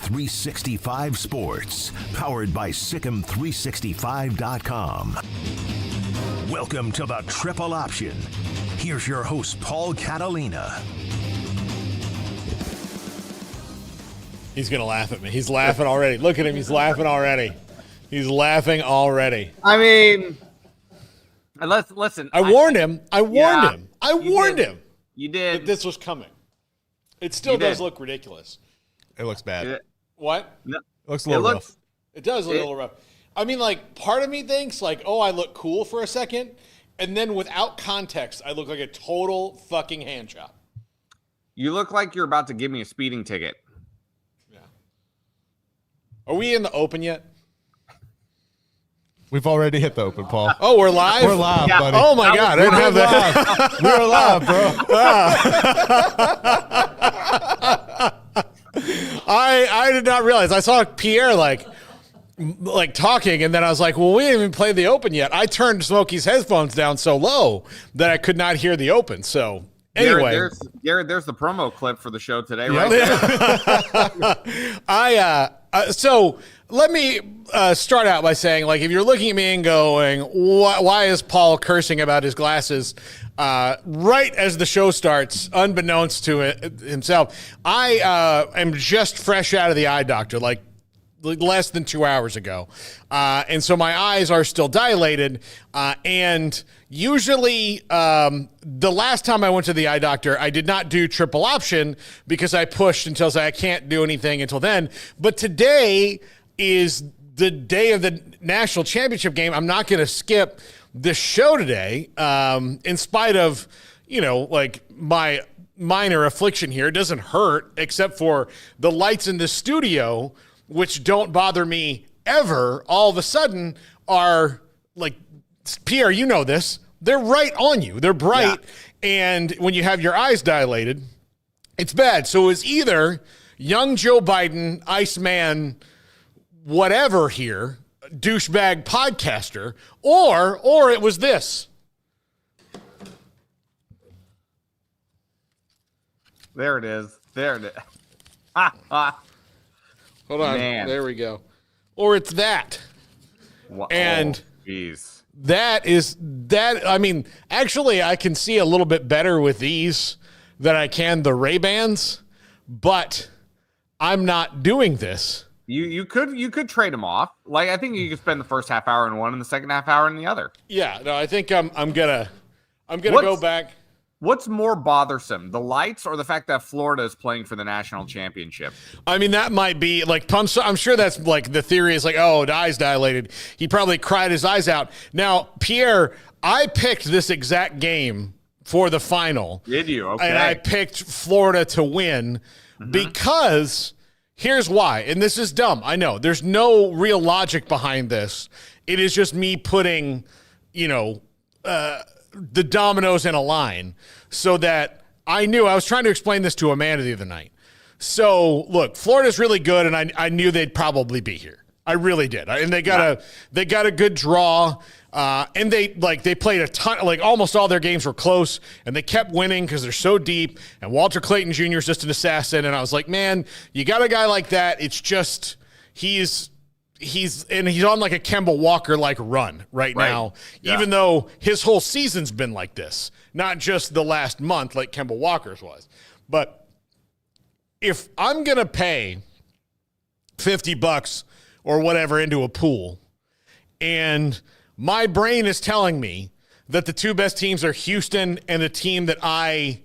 365 Sports, powered by Sikkim365.com. Welcome to the Triple Option. Here's your host, Paul Catalina. He's going to laugh at me. He's laughing already. Look at him. He's laughing already. He's laughing already. I mean, listen. I warned him. I warned him. You did. That this was coming. It still does look ridiculous. It looks bad. What? It looks a little rough. It does look a little rough. I mean, like, part of me thinks, like, oh, I look cool for a second, and then without context, I look like a total fucking hand job. You look like you're about to give me a speeding ticket. Yeah. Are we in the open yet? We've already hit the open, Paul. Oh, we're live? We're live, buddy. Oh, my God. I didn't have that. We're live, bro. I did not realize. I saw Pierre, like talking, and then I was like, well, we didn't even play the open yet. I turned Smokey's headphones down so low that I could not hear the open. So anyway. There's the promo clip for the show today, Yep. right there. So let me start out by saying, like, if you're looking at me and going, why is Paul cursing about his glasses right as the show starts, unbeknownst to himself, I am just fresh out of the eye doctor, like less than 2 hours ago. And so my eyes are still dilated. And usually the last time I went to the eye doctor, I did not do triple option because I pushed until I can't do anything until then. But today is the day of the national championship game. I'm not going to skip the show today in spite of, like my minor affliction here. It doesn't hurt except for the lights in the studio, which don't bother me ever, all of a sudden are like, Pierre, you know this, they're right on you. They're bright. Yeah. And when you have your eyes dilated, it's bad. So it's either young Joe Biden, Iceman, whatever here, douchebag podcaster, or it was this. There it is. Hold on. Man. There we go. Or it's that. Wow. And jeez. I mean, actually, I can see a little bit better with these than I can the Ray-Bans, but I'm not doing this. You could trade them off. Like, I think you could spend the first half hour in one and the second half hour in the other. Yeah, no, I think I'm gonna go back. What's more bothersome, the lights or the fact that Florida is playing for the national championship? I mean, that might be like, I'm sure that's like the theory is like, oh, the eyes dilated. He probably cried his eyes out. Now, Pierre, I picked this exact game for the final. Did you? Okay. And I picked Florida to win because here's why. And this is dumb. I know there's no real logic behind this. It is just me putting, the dominoes in a line so that I was trying to explain this to Amanda the other night. So look, Florida's really good. And I knew they'd probably be here. I really did. And they got a good draw. And they played a ton, like almost all their games were close and they kept winning because they're so deep. And Walter Clayton Jr. is just an assassin. And I was like, man, you got a guy like that. It's just, he's on like a Kemba Walker like run right now, even though his whole season's been like this, not just the last month like Kemba Walker's was. But if I'm going to pay $50 or whatever into a pool and my brain is telling me that the two best teams are Houston and a team that I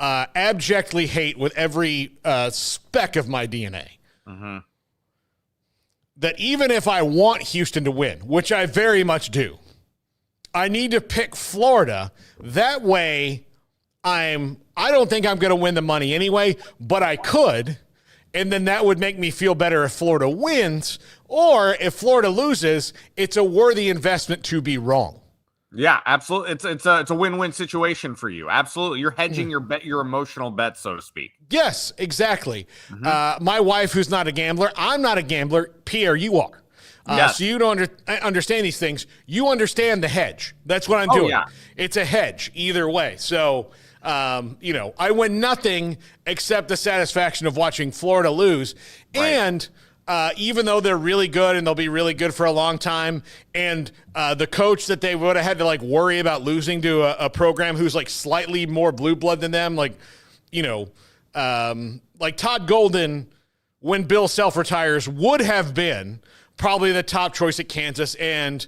abjectly hate with every speck of my DNA, that even if I want Houston to win, which I very much do, I need to pick Florida. That way I don't think I'm going to win the money anyway, but I could. And then that would make me feel better if Florida wins, or if Florida loses, it's a worthy investment to be wrong. Yeah, absolutely. It's a win-win situation for you. Absolutely. You're hedging your emotional bet, so to speak. Yes, exactly. My wife, who's not a gambler, I'm not a gambler. Pierre, you are. Yes. So you don't understand these things. You understand the hedge. That's what I'm doing. Yeah. It's a hedge either way. So I win nothing except the satisfaction of watching Florida lose. Right. And even though they're really good and they'll be really good for a long time, and the coach that they would have had to like worry about losing to a program who's like slightly more blue blood than them, like Todd Golden, when Bill Self retires, would have been probably the top choice at Kansas. And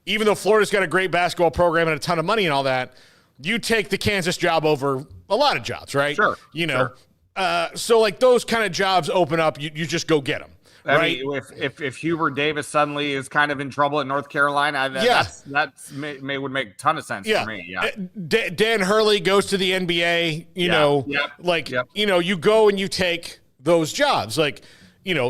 even though Florida's got a great basketball program and a ton of money and all that, you take the Kansas job over a lot of jobs, right? Sure. So like those kind of jobs open up, you just go get them. Right. I mean, if Hubert Davis suddenly is kind of in trouble at North Carolina, that would make a ton of sense for me. Yeah. Dan Hurley goes to the NBA. You go and you take those jobs. Like,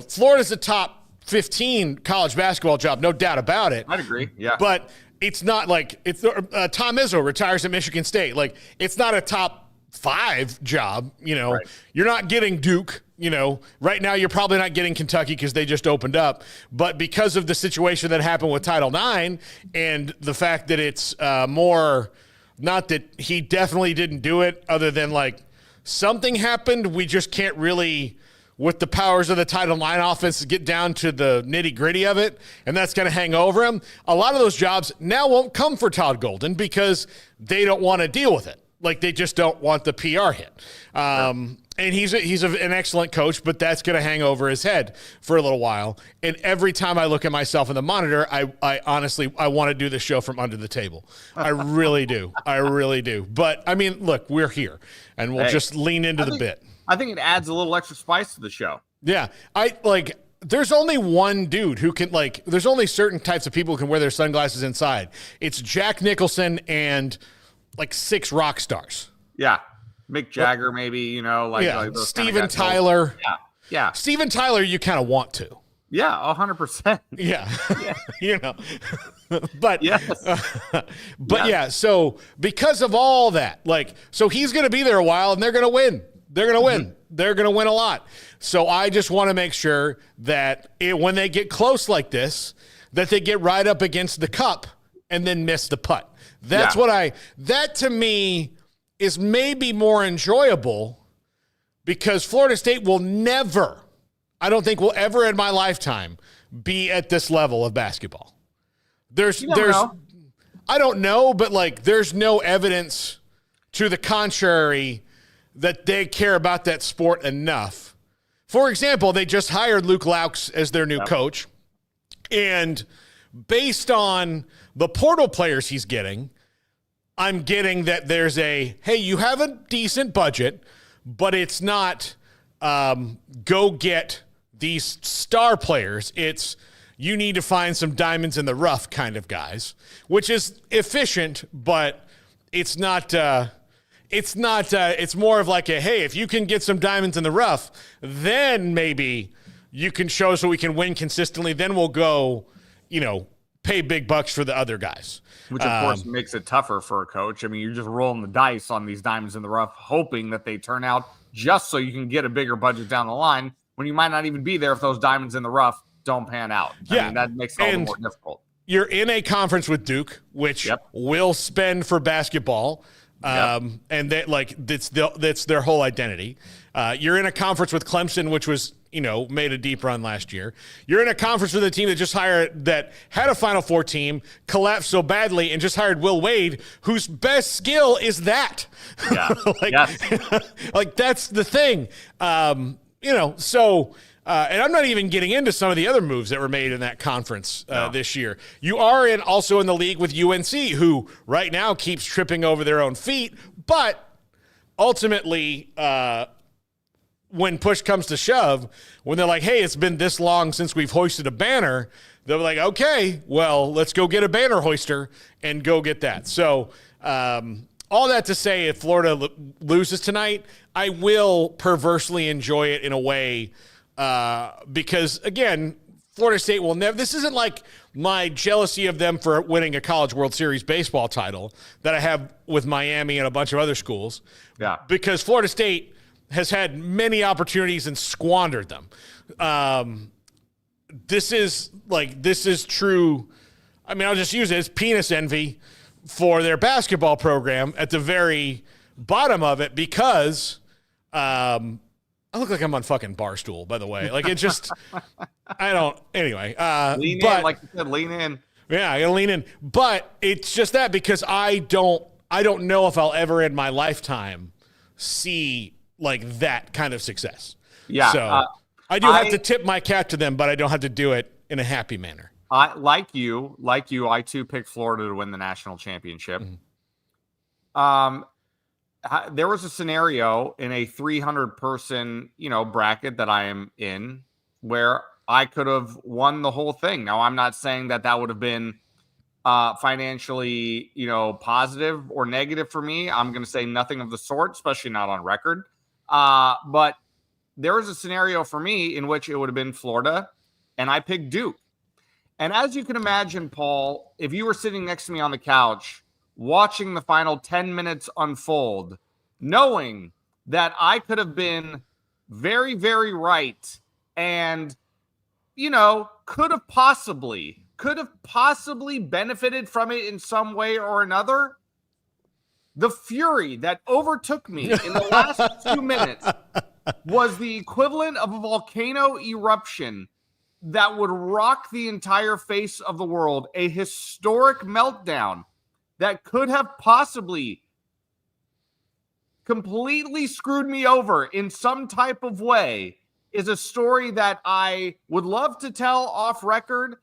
Florida's a top 15 college basketball job, no doubt about it. I'd agree. Yeah. But it's not like it's Tom Izzo retires at Michigan State. Like, it's not a top 5 job. Right. You're not getting Duke. Right now you're probably not getting Kentucky because they just opened up. But because of the situation that happened with Title IX and the fact that it's more, not that he definitely didn't do it, other than like something happened, we just can't really, with the powers of the Title IX offense, get down to the nitty gritty of it, and that's going to hang over him. A lot of those jobs now won't come for Todd Golden because they don't want to deal with it. Like, they just don't want the PR hit. And he's an excellent coach, but that's going to hang over his head for a little while. And every time I look at myself in the monitor, I honestly want to do the show from under the table. I really do. I really do. But, I mean, look, we're here, and we'll just lean into the bit. I think it adds a little extra spice to the show. Yeah. There's only one dude who can, there's only certain types of people who can wear their sunglasses inside. It's Jack Nicholson and, 6 rock stars. Yeah. Mick Jagger, maybe, those Steven Tyler. Yeah. Steven Tyler, you kind of want to. Yeah, 100%. Yeah. But yes. yeah, so because of all that, so he's going to be there a while and they're going to win. They're going to win. Mm-hmm. They're going to win a lot. So I just want to make sure that when they get close like this, that they get right up against the cup and then miss the putt. That's that to me is maybe more enjoyable, because Florida State will never, I don't think will ever in my lifetime, be at this level of basketball. I don't know, but there's no evidence to the contrary that they care about that sport enough. For example, they just hired Luke Laux as their new coach, and based on the portal players he's getting, I'm getting that there's hey, you have a decent budget, but it's not go get these star players. It's you need to find some diamonds in the rough kind of guys, which is efficient, but it's not it's more of hey, if you can get some diamonds in the rough, then maybe you can show so we can win consistently. Then we'll go, pay big bucks for the other guys. Which, of course, makes it tougher for a coach. I mean, you're just rolling the dice on these diamonds in the rough, hoping that they turn out just so you can get a bigger budget down the line when you might not even be there if those diamonds in the rough don't pan out. I mean, that makes it all the more difficult. You're in a conference with Duke, which will spend for basketball. And that's their whole identity. You're in a conference with Clemson, which was, made a deep run last year. You're in a conference with a team that just that had a Final Four team, collapsed so badly, and just hired Will Wade, whose best skill is that. Yeah. That's the thing. And I'm not even getting into some of the other moves that were made in that conference this year. You are also in the league with UNC, who right now keeps tripping over their own feet, but ultimately, when push comes to shove, when they're like, hey, it's been this long since we've hoisted a banner, they're like, okay, well, let's go get a banner hoister and go get that. So all that to say, if Florida loses tonight, I will perversely enjoy it in a way because, again, Florida State will never – this isn't like my jealousy of them for winning a College World Series baseball title that I have with Miami and a bunch of other schools. Yeah. Because Florida State – has had many opportunities and squandered them. This is true. I mean, I'll just use it as penis envy for their basketball program at the very bottom of it because I look like I'm on fucking Barstool, by the way. Like, it just, I don't, anyway. Lean in, like you said, lean in. Yeah, I gotta lean in. But it's just that because I don't know if I'll ever in my lifetime see like that kind of success. Yeah. So I have to tip my cap to them, but I don't have to do it in a happy manner. I like you, I too picked Florida to win the national championship. Mm-hmm. There was a scenario in a 300 person, bracket that I am in where I could have won the whole thing. Now, I'm not saying that would have been financially, positive or negative for me. I'm going to say nothing of the sort, especially not on record. But there was a scenario for me in which it would have been Florida, and I picked Duke. And as you can imagine, Paul, if you were sitting next to me on the couch, watching the final 10 minutes unfold, knowing that I could have been very, very right and, could have possibly benefited from it in some way or another, the fury that overtook me in the last 2 minutes was the equivalent of a volcano eruption that would rock the entire face of the world, a historic meltdown that could have possibly completely screwed me over in some type of way, is a story that I would love to tell off record.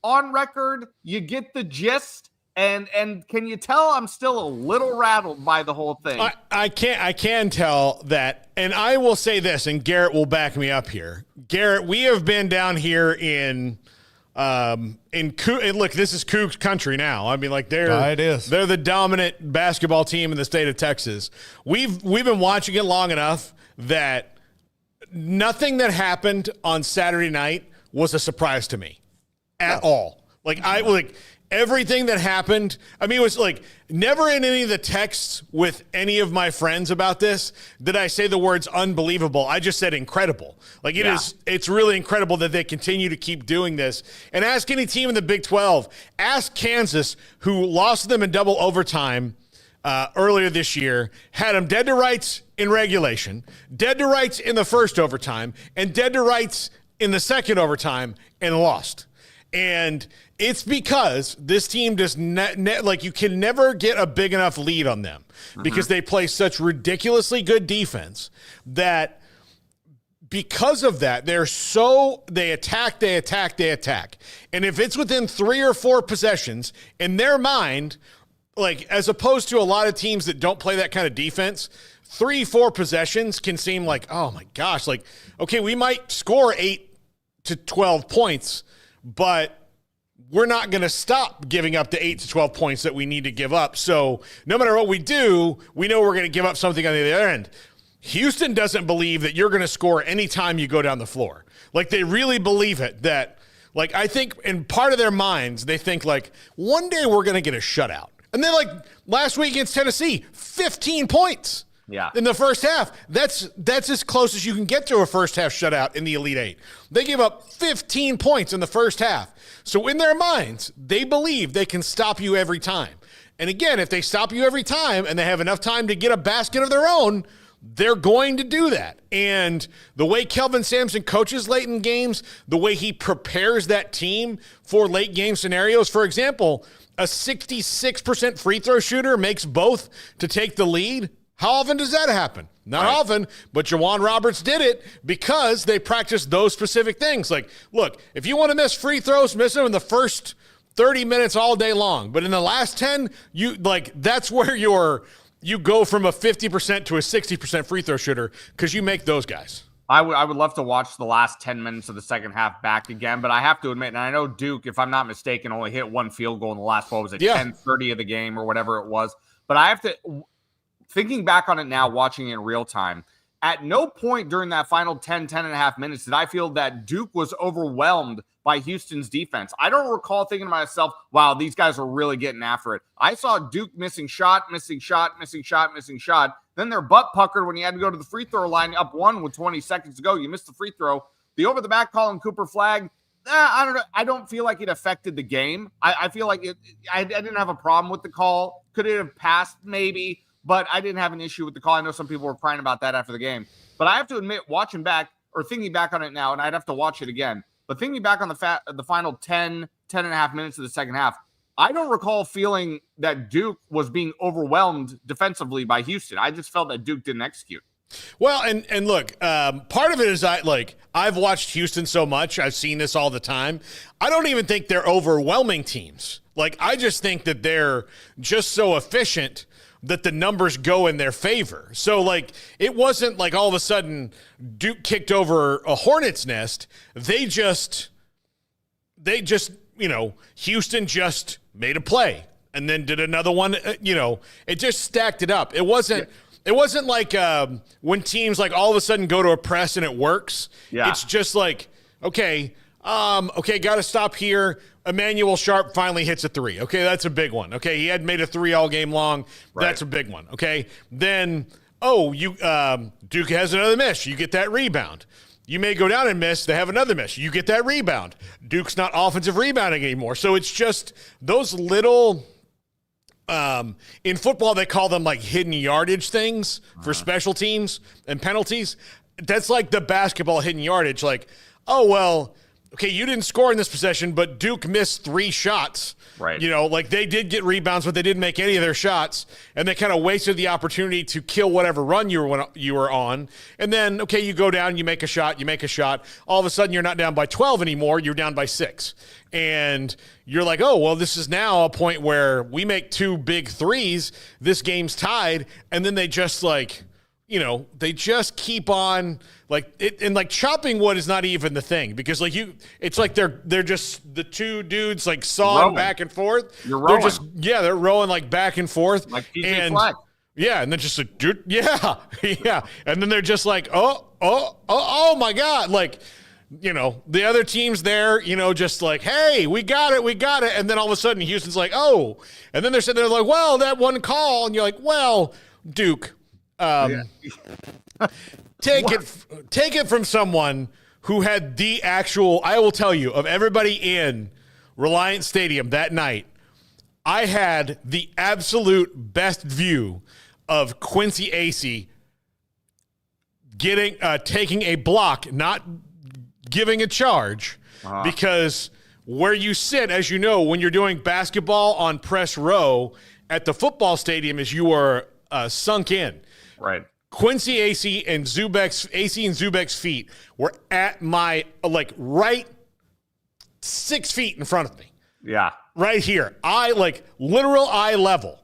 On record, you get the gist. And can you tell I'm still a little rattled by the whole thing? I can tell that, and I will say this, and Garrett will back me up here. Garrett, we have been down here in look, this is Cougs country now. I mean, like they're the dominant basketball team in the state of Texas. We've been watching it long enough that nothing that happened on Saturday night was a surprise to me at all. Everything that happened, I mean, it was like never in any of the texts with any of my friends about this did I say the words unbelievable. I just said incredible. Like it's really incredible that they continue to keep doing this. And ask any team in the Big 12, ask Kansas, who lost to them in double overtime earlier this year, had them dead to rights in regulation, dead to rights in the first overtime, and dead to rights in the second overtime and lost. And it's because this team does you can never get a big enough lead on them because they play such ridiculously good defense that because of that, they attack. And if it's within 3 or 4 possessions, in their mind, like as opposed to a lot of teams that don't play that kind of defense, 3-4 possessions can seem like, oh my gosh, like, okay, we might score 8 to 12 points, but we're not going to stop giving up the 8 to 12 points that we need to give up. So no matter what we do, we know we're going to give up something on the other end. Houston doesn't believe that you're going to score anytime you go down the floor. Like they really believe it that, like, I think in part of their minds, they think like one day we're going to get a shutout. And then like last week against Tennessee, 15 points. Yeah. In the first half. That's as close as you can get to a first half shutout in the Elite Eight. They gave up 15 points in the first half. So in their minds, they believe they can stop you every time. And again, if they stop you every time and they have enough time to get a basket of their own, they're going to do that. And the way Kelvin Sampson coaches late in games, the way he prepares that team for late game scenarios, for example, a 66% free throw shooter makes both to take the lead. How often does that happen? Not often, but Jawan Roberts did it because they practiced those specific things. Like, look, if you want to miss free throws, miss them in the first 30 minutes all day long. But in the last 10, that's where you go from a 50% to a 60% free throw shooter because you make those guys. I would love to watch the last 10 minutes of the second half back again, but I have to admit, and I know Duke, if I'm not mistaken, only hit one field goal in the last, 10:30 of the game or whatever it was. But I have to... Thinking back on it now, watching it in real time, at no point during that final 10 and a half minutes did I feel that Duke was overwhelmed by Houston's defense. I don't recall thinking to myself, wow, these guys are really getting after it. I saw Duke missing shot. Then their butt puckered when he had to go to the free throw line up one with 20 seconds to go. You missed the free throw. The over-the-back Colin Cooper flag, I don't know. I don't feel like it affected the game. I feel like I didn't have a problem with the call. Could it have passed? Maybe. but I didn't have an issue with the call. I know some people were crying about that after the game, but I have to admit, watching back or thinking back on it now, and I'd have to watch it again, but thinking back on the final 10 and a half minutes of the second half, I don't recall feeling that Duke was being overwhelmed defensively by Houston. I just felt that Duke didn't execute. Well, and look, part of it is I've watched Houston so much. I've seen this all the time. I don't even think they're overwhelming teams. Like, I just think that they're just so efficient that the numbers go in their favor. So, like, it wasn't like all of a sudden Duke kicked over a hornet's nest. They just, Houston just made a play and then did another one. It just stacked it up. It wasn't. Yeah. It wasn't like when teams like all of a sudden go to a press and it works. Yeah. It's just like, okay, got to stop here. Emmanuel Sharp finally hits a three. Okay, that's a big one. Okay, he hadn't made a three all game long. Right. That's a big one. Okay, then, Duke has another miss. You get that rebound. You may go down and miss. They have another miss. You get that rebound. Duke's not offensive rebounding anymore. So it's just those little – in football, they call them like hidden yardage things for special teams and penalties. That's like the basketball hidden yardage. Like, oh, well, okay, you didn't score in this possession, but Duke missed 3 shots. Right. Like they did get rebounds, but they didn't make any of their shots. And they kind of wasted the opportunity to kill whatever run you were on. And then, okay, you go down, you make a shot. All of a sudden, you're not down by 12 anymore. You're down by 6. And you're like, oh, well, this is now a point where we make 2 big threes. This game's tied. And then they just they just keep on like it. And like chopping wood is not even the thing because it's like they're just the 2 dudes like sawing back and forth. You're rowing. They're rowing like back and forth. Like PJ Fleck. Yeah. And then just like, dude, yeah. Yeah. And then they're just like, oh my God. Like, the other team's there, just like, hey, we got it. And then all of a sudden Houston's like, oh. And then they're sitting there like, well, that one call. And you're like, well, Duke, take it from someone who had the actual, I will tell you, of everybody in Reliant Stadium that night, I had the absolute best view of Quincy Acey taking a block, not giving a charge, because where you sit, as you know, when you're doing basketball on press row at the football stadium is you are sunk in. Right. Quincy Acey and Zubek's feet were at my, right 6 feet in front of me. Yeah. Right here. Literal eye level.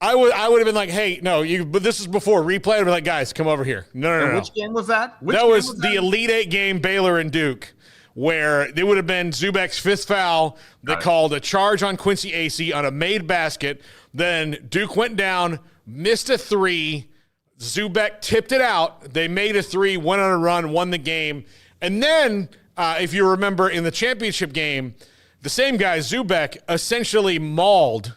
I would have been like, hey, no, but this is before replay. I'd be like, guys, come over here. No. Which game was that? That was the Elite 8 game, Baylor and Duke, where it would have been Zubek's 5th foul. They called a charge on Quincy Acey on a made basket. Then Duke went down, missed a 3. Zubek tipped it out. They made a 3, went on a run, won the game. And then, if you remember, in the championship game, the same guy, Zubek, essentially mauled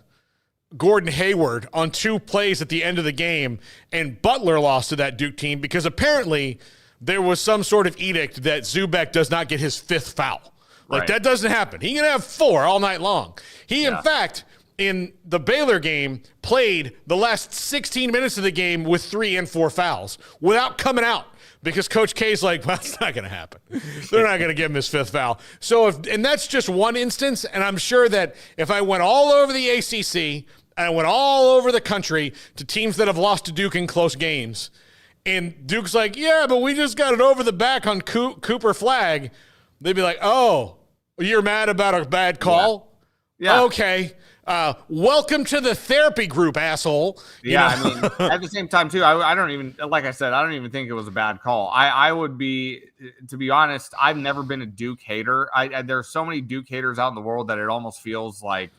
Gordon Hayward on 2 plays at the end of the game, and Butler lost to that Duke team because apparently there was some sort of edict that Zubek does not get his 5th foul. That doesn't happen. He can have 4 all night long. He, in fact, in the Baylor game, played the last 16 minutes of the game with 3 and 4 fouls without coming out because Coach K's like, well, that's not going to happen. They're not going to give him his 5th foul. So, and that's just one instance, and I'm sure that if I went all over the ACC, I went all over the country to teams that have lost to Duke in close games, and Duke's like, yeah, but we just got it over the back on Cooper Flag, they'd be like, oh, you're mad about a bad call? Yeah. Okay. Welcome to the therapy group, asshole. I mean, at the same time, too, I don't even, like I said, I don't even think it was a bad call. I would be, to be honest, I've never been a Duke hater. There are so many Duke haters out in the world that it almost feels like,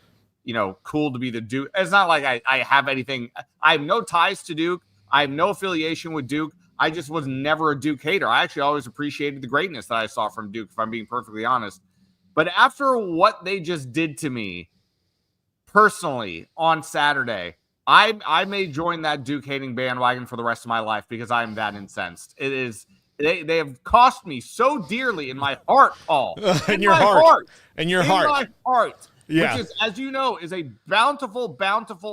cool to be the Duke. It's not like I have anything. I have no ties to Duke. I have no affiliation with Duke. I just was never a Duke hater. I actually always appreciated the greatness that I saw from Duke, if I'm being perfectly honest. But after what they just did to me personally on Saturday, I may join that Duke hating bandwagon for the rest of my life because I am that incensed. It is they have cost me so dearly in my heart, Paul. In your heart. In my heart. Yeah. Which is, as you know, is a bountiful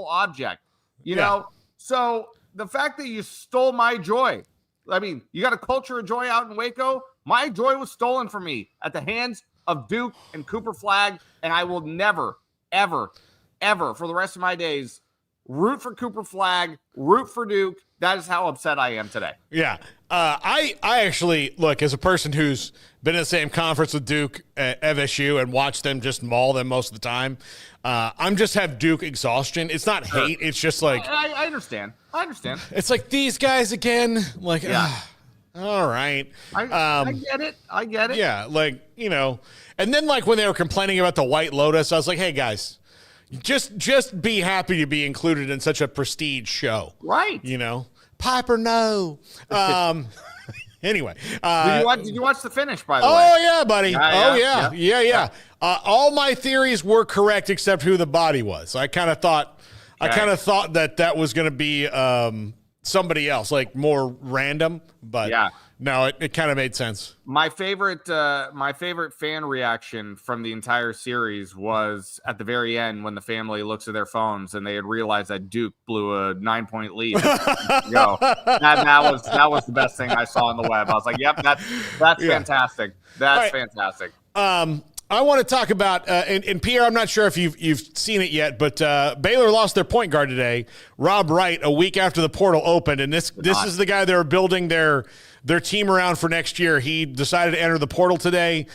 object. You know? So the fact that you stole my joy, I mean, you got a culture of joy out in Waco. My joy was stolen from me at the hands of Duke and Cooper Flagg, and I will never, ever, ever for the rest of my days root for Cooper Flagg, root for Duke. That is how upset I am today. Yeah. I actually, look, as a person who's been in the same conference with Duke at FSU and watched them just maul them most of the time, I'm just have Duke exhaustion. It's not hate. It's just like. I understand. It's like these guys again. Like, all right. I get it. I get it. Yeah. Like, you know, and then like when they were complaining about the White Lotus, I was like, hey, guys. Just be happy to be included in such a prestige show. Right. You know? Piper, no. Anyway. Did you watch the finish, by the way? Oh, yeah, buddy. Yeah. All my theories were correct except who the body was. I kind of thought that was going to be somebody else, like more random. But no, it kind of made sense. My favorite fan reaction from the entire series was at the very end when the family looks at their phones and they had realized that Duke blew a 9-point lead. That was the best thing I saw on the web. I was like, yep, that's fantastic. That's fantastic. I want to talk about and Pierre, I'm not sure if you've seen it yet, but Baylor lost their point guard today, Rob Wright, a week after the portal opened, and this is the guy they were building their team around for next year. He decided to enter the portal today.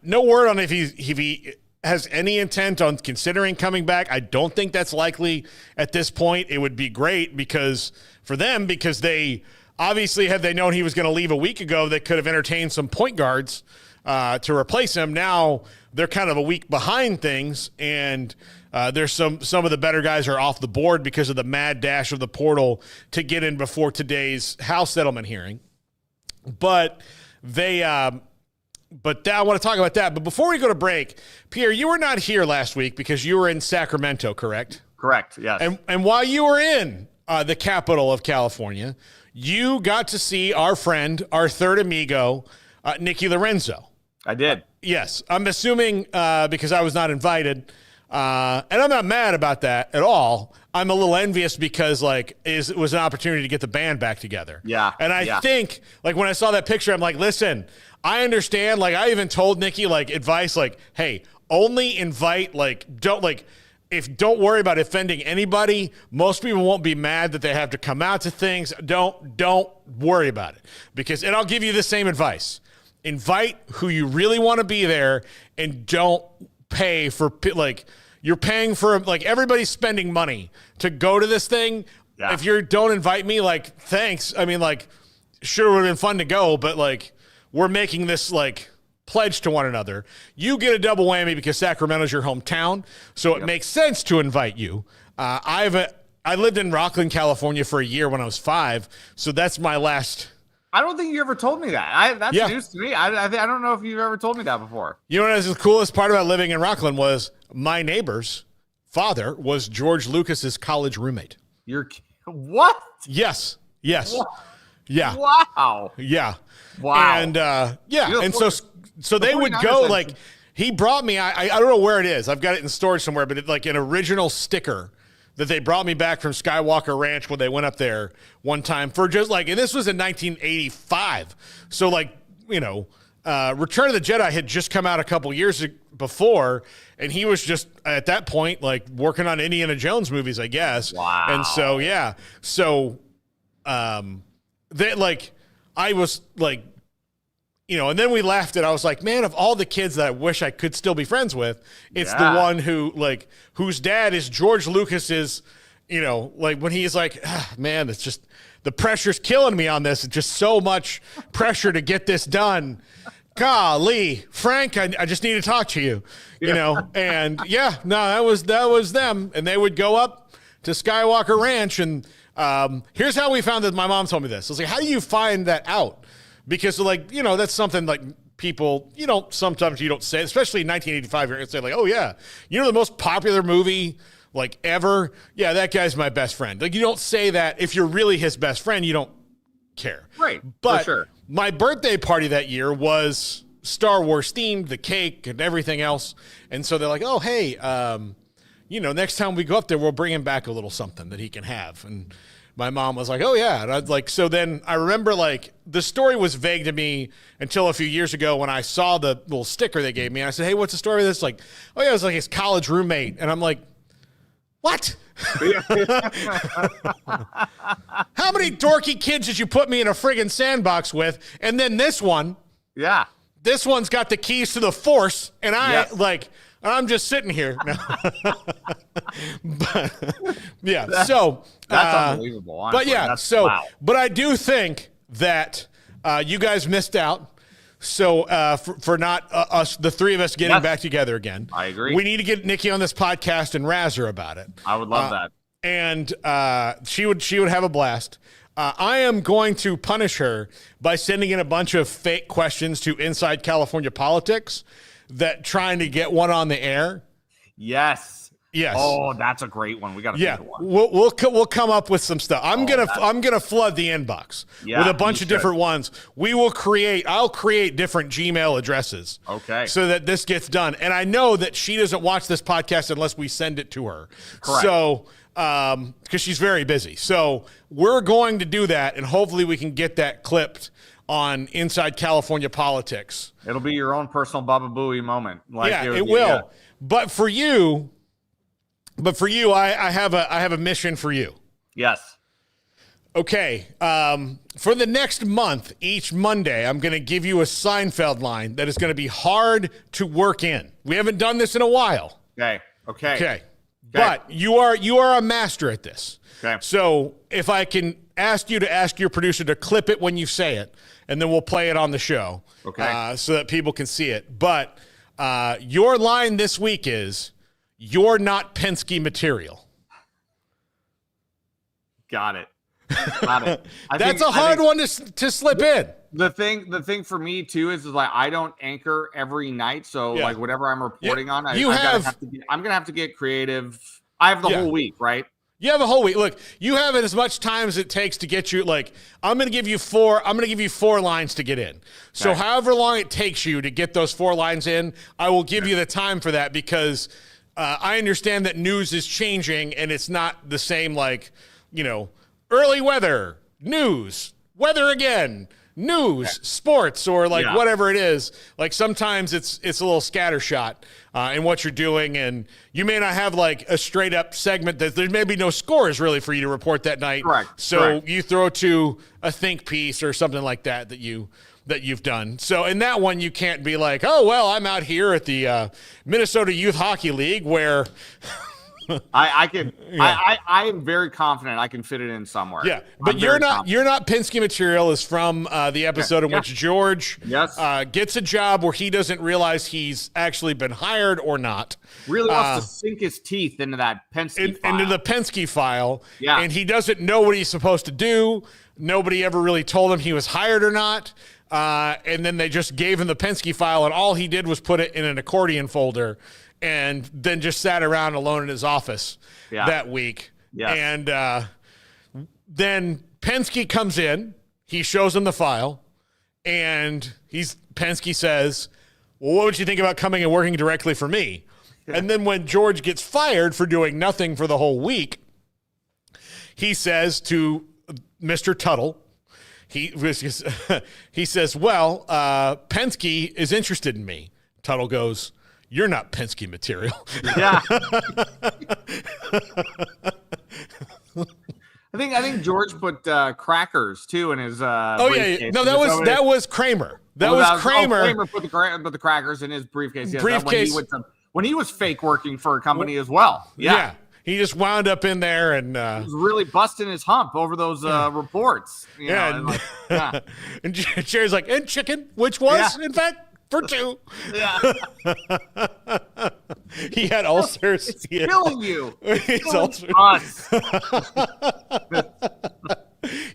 No word on if he has any intent on considering coming back. I don't think that's likely at this point. It would be great because they obviously, had they known he was going to leave a week ago, they could have entertained some point guards to replace him. Now they're kind of a week behind things, and there's some of the better guys are off the board because of the mad dash of the portal to get in before today's house settlement hearing. But I want to talk about that. But before we go to break, Pierre, you were not here last week because you were in Sacramento, correct? Correct, yes. And while you were in the capital of California, you got to see our friend, our third amigo, Nicky Lorenzo. I did. Yes. I'm assuming because I was not invited, and I'm not mad about that at all. I'm a little envious because it was an opportunity to get the band back together. Yeah. And I think when I saw that picture, I'm like, listen, I understand. I even told Nicky advice hey, only invite don't worry about offending anybody. Most people won't be mad that they have to come out to things. Don't worry about it and I'll give you the same advice. Invite who you really want to be there and don't pay for you're paying for everybody's spending money to go to this thing. Yeah. If you don't invite me, thanks. I mean, sure, it would have been fun to go, but we're making this pledge to one another. You get a double whammy because Sacramento's your hometown, so it makes sense to invite you. I lived in Rockland, California for a year when I was 5, so that's my last. I don't think you ever told me that. That's news to me. I don't know if you've ever told me that before. You know what was the coolest part about living in Rockland was my neighbor's father was George Lucas's college roommate. What? Yes. What? Yeah. Wow. Yeah. Wow. And and so they would go he brought me. I don't know where it is. I've got it in storage somewhere, but it's an original sticker that they brought me back from Skywalker Ranch when they went up there one time for just and this was in 1985. So Return of the Jedi had just come out a couple years before, and he was just at that point working on Indiana Jones movies, I guess. Wow. And so I was and then we laughed and I was like, man, of all the kids that I wish I could still be friends with, it's the one who whose dad is George Lucas's, when he's man, it's just the pressure's killing me on this. It's just so much pressure to get this done. Golly, Frank, I just need to talk to you, and that was them. And they would go up to Skywalker Ranch. And here's how we found that. My mom told me this. I was like, how do you find that out? Because that's something people, sometimes you don't say, especially in 1985, you're going to say oh yeah, the most popular movie ever. Yeah, that guy's my best friend. You don't say that. If you're really his best friend, you don't care. Right. But for sure. My birthday party that year was Star Wars themed, the cake and everything else. And so they're oh, hey, next time we go up there, we'll bring him back a little something that he can have. And my mom was like, oh, yeah. And I'd like, so then I remember like the story was vague to me until a few years ago when I saw the little sticker they gave me. And I said, hey, what's the story of this? Like, oh, yeah, it was like his college roommate. And I'm like, what? How many dorky kids did you put me in a friggin' sandbox with? And then this one. Yeah. This one's got the keys to the force. And I'm just sitting here. But, yeah. So that's unbelievable. Honestly. But yeah, wow. But I do think that you guys missed out. So for not us, the three of us getting back together again. I agree. We need to get Nikki on this podcast and razz her about it. I would love that. And she would have a blast. I am going to punish her by sending in a bunch of fake questions to Inside California Politics that trying to get one on the air. Yes. Oh, that's a great one. We got to think of one. We'll come up with some stuff. I'm gonna flood the inbox with a bunch of different ones. I'll create different Gmail addresses. Okay. So that this gets done. And I know that she doesn't watch this podcast unless we send it to her. Correct. So because she's very busy. So we're going to do that, and hopefully we can get that clipped on Inside California Politics. It'll be your own personal Baba Booey moment. It will. Yeah. But for you, I have a mission for you. Yes. Okay. For the next month, each Monday, I'm going to give you a Seinfeld line that is going to be hard to work in. We haven't done this in a while. Okay. But you are a master at this. Okay. So if I can ask you to ask your producer to clip it when you say it, and then we'll play it on the show. Okay. So that people can see it. But your line this week is, "You're not Penske material." Got it. That's a hard one to slip in. The thing for me too is like I don't anchor every night, so like whatever I'm reporting on, I'm gonna have to get creative. I have the whole week, right? You have a whole week. Look, you have as much time as it takes to get you. Like I'm gonna give you four lines to get in. So however long it takes you to get those 4 lines in, I will give you the time for that because I understand that news is changing and it's not the same. Like early weather, news, weather again, news, sports, or like whatever it is. Like sometimes it's a little scattershot in what you're doing, and you may not have like a straight up segment that there may be no scores really for you to report that night. Correct. So you throw to a think piece or something like that you've done. So in that one, you can't be like, oh, well, I'm out here at the Minnesota Youth Hockey League where I am very confident I can fit it in somewhere. Yeah, but you're not Penske material is from the episode in which George gets a job where he doesn't realize he's actually been hired or not. Really wants to sink his teeth into that Penske file. Into the Penske file. Yeah. And he doesn't know what he's supposed to do. Nobody ever really told him he was hired or not. And then they just gave him the Penske file, and all he did was put it in an accordion folder and then just sat around alone in his office that week. Yeah. And then Penske comes in, he shows him the file, and Penske says, well, what would you think about coming and working directly for me? And then when George gets fired for doing nothing for the whole week, he says to Mr. Tuttle, he says, well, Penske is interested in me. Tuttle goes, you're not Penske material. Yeah. I think George put crackers too in his briefcase. No, that was Kramer. That was Kramer. Kramer put the crackers in his briefcase. Yes, when he was fake working for a company as well. Yeah. He just wound up in there and he was really busting his hump over those reports. And Jerry's like, and chicken, which was in fact for 2. Yeah. He had ulcers. It's killing you. He's ulcers. Us.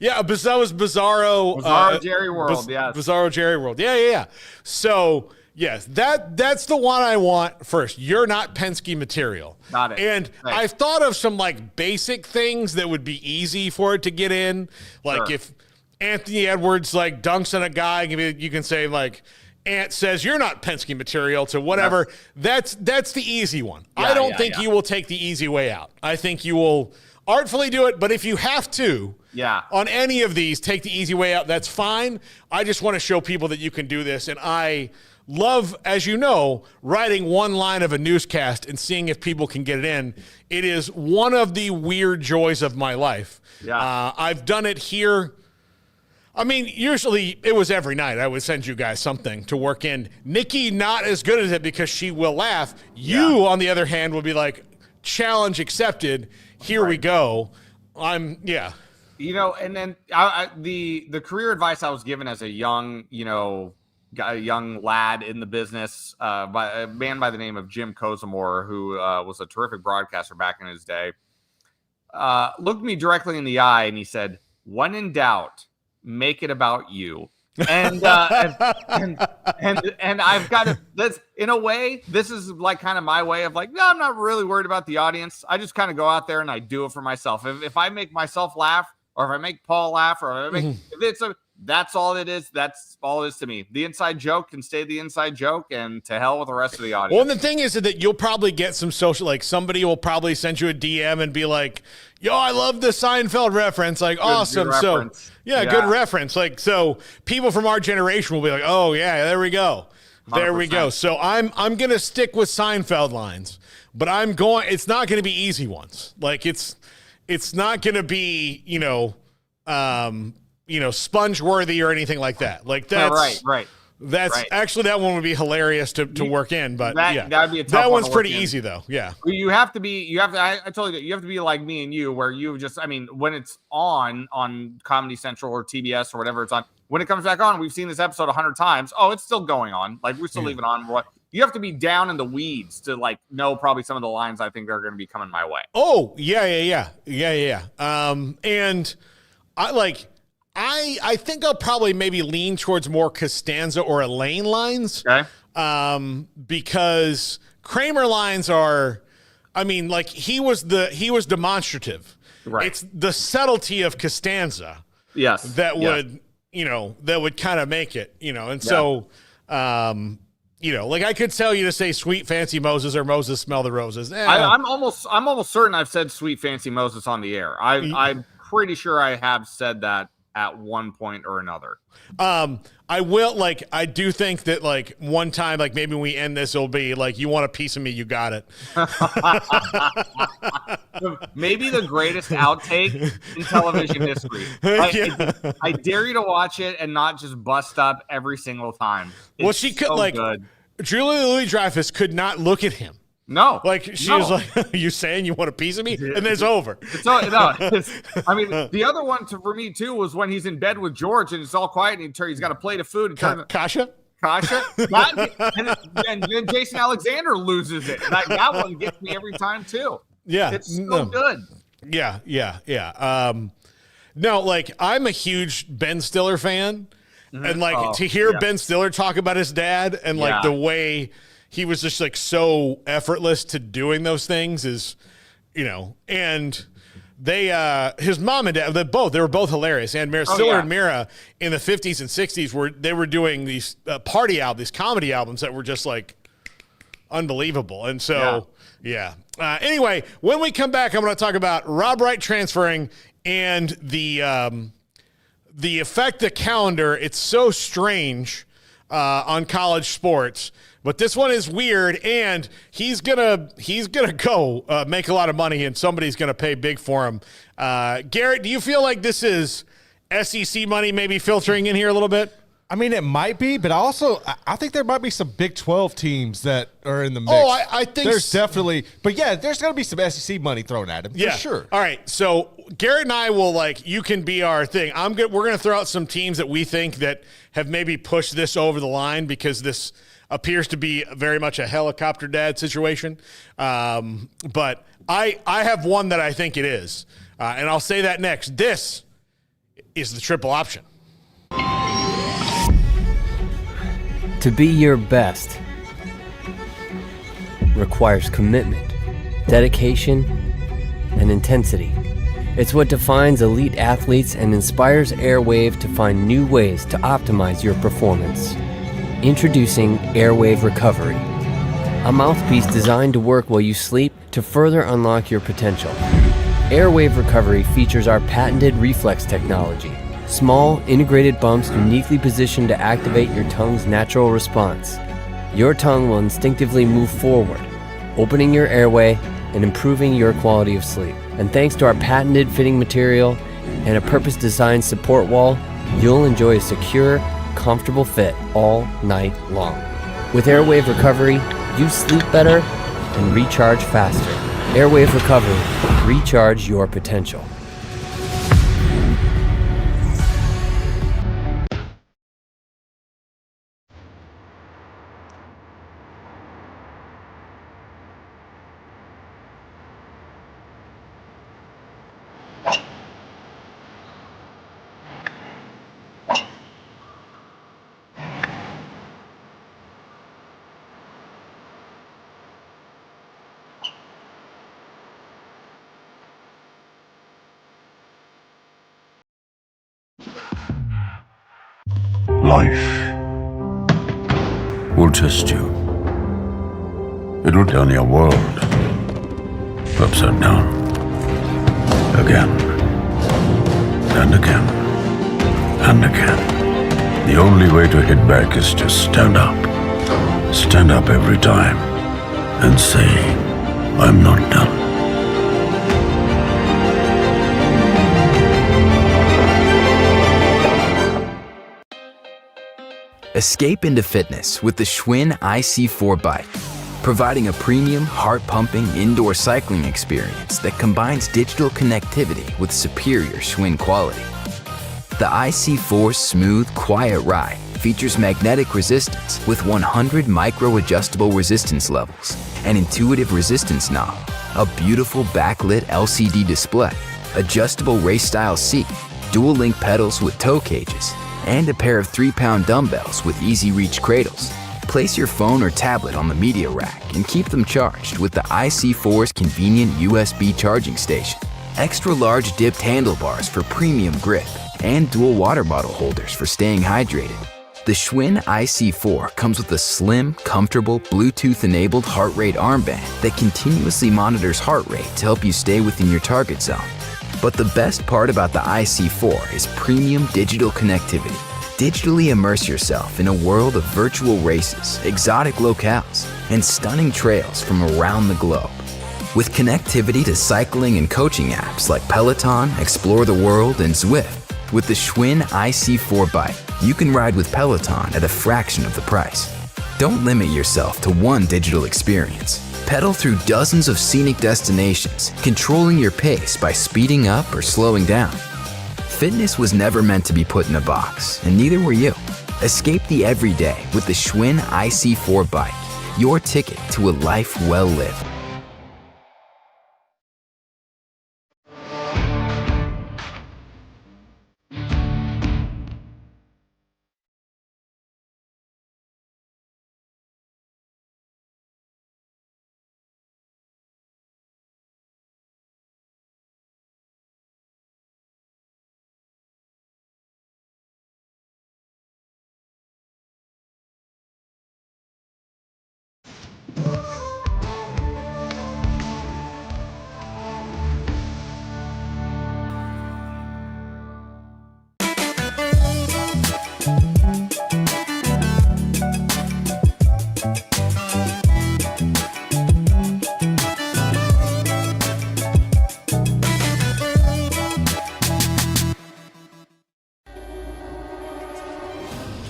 Yeah, that was Bizarro Jerry World. Yeah. Bizarro Jerry World. Yeah. So yes, that's the one I want first. You're not Penske material. Got it. And right. I've thought of some like basic things that would be easy for it to get in. Like if Anthony Edwards like dunks on a guy, you can say like, Ant says you're not Penske material to whatever. That's the easy one. Yeah, I don't think you will take the easy way out. I think you will artfully do it, but if you have to, on any of these, take the easy way out, that's fine. I just want to show people that you can do this, and I love, as you know, writing one line of a newscast and seeing if people can get it in. It is one of the weird joys of my life. I've done it here. I mean, usually it was every night. I would send you guys something to work in. Nikki, not as good at it because she will laugh. You, on the other hand, will be like, challenge accepted. Here we go. You know, and then the career advice I was given as a young, a young lad in the business by a man by the name of Jim Kozamore, who was a terrific broadcaster back in his day, looked me directly in the eye and he said, "When in doubt, make it about you." And and I've got to, this in a way, this is like kind of my way of like, no, I'm not really worried about the audience. I just kind of go out there and I do it for myself. If I make myself laugh, or if I make Paul laugh, or if I make, that's all it is. That's all it is to me. The inside joke can stay the inside joke, and to hell with the rest of the audience. Well, and the thing is that you'll probably get some social, like somebody will probably send you a DM and be like, "Yo, I love the Seinfeld reference." Like, awesome. Good reference. So, good reference. Like, so people from our generation will be like, "Oh yeah, there we go, there 100%. We go." So I'm gonna stick with Seinfeld lines, but it's not gonna be easy ones. Like it's not gonna be sponge worthy or anything like that. Like that's right. That's actually, that one would be hilarious to work in, but that'd be a tough that one one's pretty easy though. Yeah. I told you that you have to be like me and you, where you just, I mean, when it's on Comedy Central or TBS or whatever it's on, when it comes back on, we've seen this episode 100 times. Oh, it's still going on. Like we still leave it on. You have to be down in the weeds to like know probably some of the lines I think are going to be coming my way. Oh yeah. And I think I'll probably maybe lean towards more Costanza or Elaine lines. Okay. Because Kramer lines are, I mean, like he was demonstrative. Right. It's the subtlety of Costanza. Yes. That would, that would kind of make it, and so, like I could tell you to say "Sweet Fancy Moses" or "Moses Smell the Roses." I'm almost certain I've said "Sweet Fancy Moses" on the air. I'm pretty sure I have said that at one point or another. I do think that one time, maybe when we end this, it'll be like, "You want a piece of me, you got it." Maybe the greatest outtake in television history. I dare you to watch it and not just bust up every single time. Well, she could good. Julia Louis-Dreyfus could not look at him. No. She was like, "Are you saying you want a piece of me?" And then it's over. I mean, the other one for me, too, was when he's in bed with George and it's all quiet and he's got a plate of food. And Kasha? And then Jason Alexander loses it. That one gets me every time, too. Yeah. It's so good. Yeah. No, I'm a huge Ben Stiller fan. Mm-hmm. And, to hear Ben Stiller talk about his dad and, the way he was just so effortless to doing those things is, and they, his mom and dad, they were both hilarious. And Stiller and Mira in the 50s and 60s were doing these party albums, these comedy albums that were just unbelievable. And so, anyway, when we come back, I'm going to talk about Rob Wright transferring and the effect the calendar. It's so strange on college sports. But this one is weird, and he's gonna go make a lot of money, and somebody's gonna pay big for him. Garrett, do you feel like this is SEC money maybe filtering in here a little bit? I mean, it might be, but I think there might be some Big 12 teams that are in the mix. Oh, I think there's definitely, but there's going to be some SEC money thrown at him. Yeah, for sure. All right, so Garrett and I will you can be our thing. We're going to throw out some teams that we think that have maybe pushed this over the line because this appears to be very much a helicopter dad situation. But I have one that I think it is, and I'll say that next. This is the triple option. To be your best requires commitment, dedication, and intensity. It's what defines elite athletes and inspires Airwave to find new ways to optimize your performance. Introducing Airwave Recovery, a mouthpiece designed to work while you sleep to further unlock your potential. Airwave Recovery features our patented reflex technology, small, integrated bumps uniquely positioned to activate your tongue's natural response. Your tongue will instinctively move forward, opening your airway and improving your quality of sleep. And thanks to our patented fitting material and a purpose-designed support wall, you'll enjoy a secure, comfortable fit all night long. With Airwave Recovery, you sleep better and recharge faster. Airwave Recovery, recharge your potential. Life will test you. It'll turn your world upside down. Again. And again. And again. The only way to hit back is to stand up. Stand up every time and say, I'm not done. Escape into fitness with the Schwinn IC4 bike, providing a premium, heart-pumping indoor cycling experience that combines digital connectivity with superior Schwinn quality. The IC4's smooth, quiet ride features magnetic resistance with 100 micro-adjustable resistance levels, an intuitive resistance knob, a beautiful backlit LCD display, adjustable race-style seat, dual-link pedals with toe cages, and a pair of 3-pound dumbbells with easy-reach cradles. Place your phone or tablet on the media rack and keep them charged with the IC4's convenient USB charging station. Extra-large dipped handlebars for premium grip, and dual water bottle holders for staying hydrated. The Schwinn IC4 comes with a slim, comfortable, Bluetooth-enabled heart rate armband that continuously monitors heart rate to help you stay within your target zone. But the best part about the IC4 is premium digital connectivity. Digitally immerse yourself in a world of virtual races, exotic locales, and stunning trails from around the globe. With connectivity to cycling and coaching apps like Peloton, Explore the World, and Zwift, with the Schwinn IC4 bike, you can ride with Peloton at a fraction of the price. Don't limit yourself to one digital experience. Pedal through dozens of scenic destinations, controlling your pace by speeding up or slowing down. Fitness was never meant to be put in a box, and neither were you. Escape the everyday with the Schwinn IC4 bike, your ticket to a life well lived.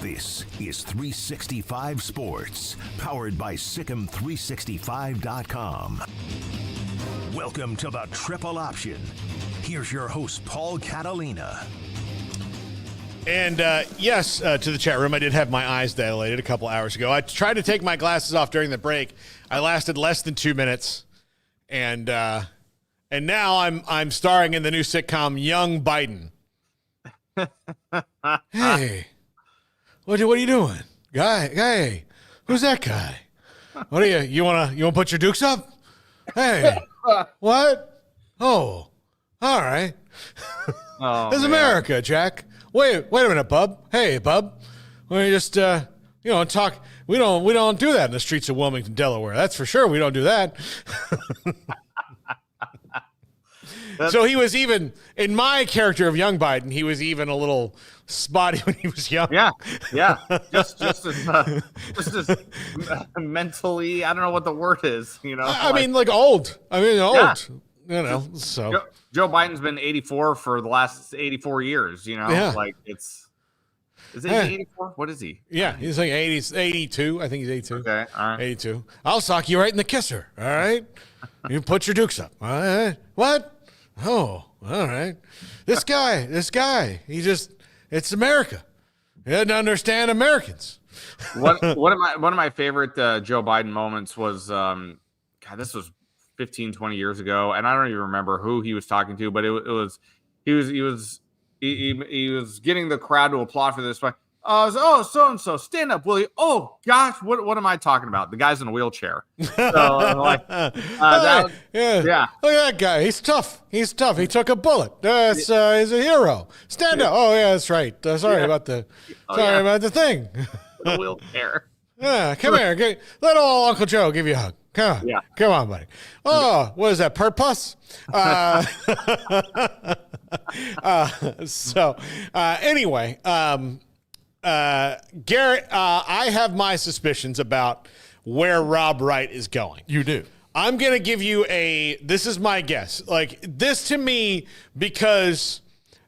This is 365 Sports, powered by Sikkim365.com. Welcome to the Triple Option. Here's your host, Paul Catalina. And yes, to the chat room, I did have my eyes dilated a couple hours ago. I tried to take my glasses off during the break. I lasted less than 2 minutes, and now I'm starring in the new sitcom Young Biden. Hey, what are you doing, guy? Who's that guy? What are you wanna put your dukes up? Hey, what? Oh, all right. Oh, This is man. America, Jack. Wait a minute, bub. Hey, bub. Want to just You know, talk. We don't do that in the streets of Wilmington, Delaware. That's for sure. We don't do that. So he was even in my character of young Biden. He was even a little spotty when he was young. Yeah. Just as mentally, I don't know what the word is. You know, I mean, like old. Yeah. You know, so Joe Biden's been 84 for the last 84 years. You know, Yeah. like is it 84? What is he? Yeah, he's like 82. I think he's 82. Okay, all right. 82. I'll sock you right in the kisser. All right. You put your dukes up. All right. What? Oh, all right. This guy, it's America. He doesn't understand Americans. One of my favorite Joe Biden moments was, God, this was 15, 20 years ago, and I don't even remember who he was talking to, but he was getting the crowd to applaud for this. So and so, stand up, will you? Oh gosh, what am I talking about? The guy's in a wheelchair. So like, yeah. yeah. Look at that guy. He's tough. He took a bullet. He's a hero. Stand up. Oh yeah, that's right. Sorry about the thing. The wheelchair. Yeah, come here. Let old Uncle Joe give you a hug. Come on. Yeah. Come on, buddy. Oh, what is that? Purpose? Anyway, Garrett, I have my suspicions about where Rob Wright is going. You do. I'm going to give you this is my guess. Like, this to me, because